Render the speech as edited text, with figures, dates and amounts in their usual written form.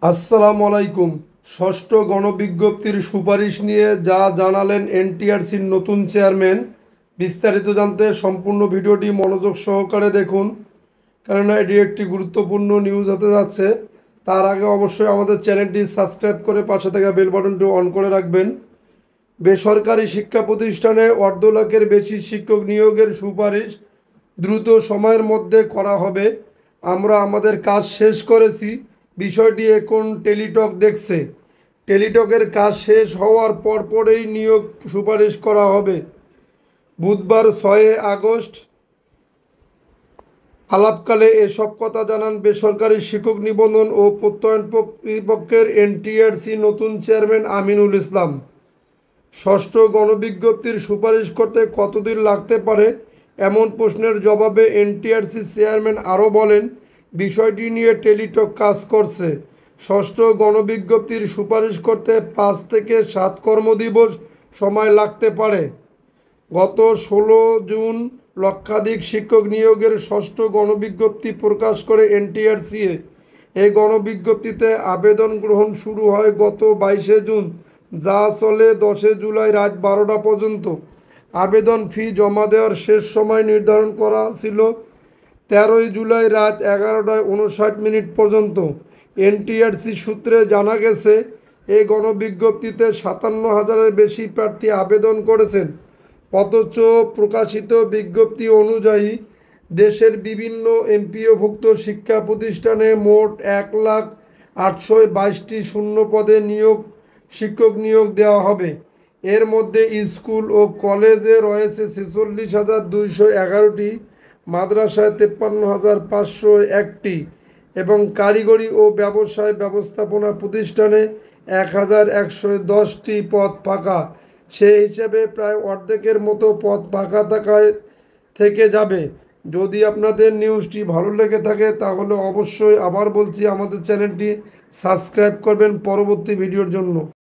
আসসালামু আলাইকুম। ষষ্ঠ গণবিজ্ঞপ্তির সুপারিশ নিয়ে যা জানালেন এনটিআরসির নতুন চেয়ারম্যান, বিস্তারিত জানতে সম্পূর্ণ ভিডিওটি মনোযোগ সহকারে দেখুন, কেননা এটি একটি গুরুত্বপূর্ণ নিউজ হতে যাচ্ছে। তার আগে অবশ্যই আমাদের চ্যানেলটি সাবস্ক্রাইব করে পাশে থাকা বেল বাটনটি অন করে রাখবেন। বেসরকারি শিক্ষা প্রতিষ্ঠানে 1.5 লাখের বেশি শিক্ষক নিয়োগের সুপারিশ দ্রুত সময়ের মধ্যে করা হবে। আমরা আমাদের কাজ শেষ করেছি, বিষয়টি এখন টেলিটক দেখছে। টেলিটকের কাজ শেষ হওয়ার পরপরেই নিয়োগ সুপারিশ করা হবে। বুধবার 6 আগস্ট আলাপকালে এসব কথা জানান বেসরকারি শিক্ষক নিবন্ধন ও প্রত্যয়ন কর্তৃপক্ষের এনটিআরসি নতুন চেয়ারম্যান আমিনুল ইসলাম। ষষ্ঠ গণবিজ্ঞপ্তির সুপারিশ করতে কতদিন লাগতে পারে, এমন প্রশ্নের জবাবে এনটিআরসি চেয়ারম্যান আরও বলেন, বিষয়টি নিয়ে টেলিটক কাজ করছে। ষষ্ঠ গণবিজ্ঞপ্তির সুপারিশ করতে 5 থেকে 7 কর্মদিবস সময় লাগতে পারে। গত 16 জুন লক্ষাধিক শিক্ষক নিয়োগের ষষ্ঠ গণবিজ্ঞপ্তি প্রকাশ করে এনটিআরসি। এই গণবিজ্ঞপ্তিতে আবেদন গ্রহণ শুরু হয় গত 22 জুন, যা চলে 10 জুলাই রাত 12টা পর্যন্ত। আবেদন ফি জমা দেওয়ার শেষ সময় নির্ধারণ করা ছিল 13 জুলাই রাত 11টা 59 মিনিট পর্যন্ত। এনটিআরসি সূত্রে জানা গেছে, এই গণবিজ্ঞপ্তিতে 57,000-এর বেশি প্রার্থী আবেদন করেছেন। অথচ প্রকাশিত বিজ্ঞপ্তি অনুযায়ী দেশের বিভিন্ন এমপিওভুক্ত শিক্ষা প্রতিষ্ঠানে মোট 1,08,22টি শূন্য পদে শিক্ষক নিয়োগ দেওয়া হবে। এর মধ্যে স্কুল ও কলেজে রয়েছে 46,211টি, মাদ্রাসায় 53,501টি এবং কারিগরি ও ব্যবসায় ব্যবস্থাপনা প্রতিষ্ঠানে 1,110টি পদ ফাঁকা। সেই হিসাবে প্রায় অর্ধেকের মতো পদ ফাঁকা থেকে যাবে। যদি আপনাদের নিউজটি ভালো লেগে থাকে তাহলে অবশ্যই আবার বলছি, আমাদের চ্যানেলটি সাবস্ক্রাইব করবেন পরবর্তী ভিডিওর জন্য।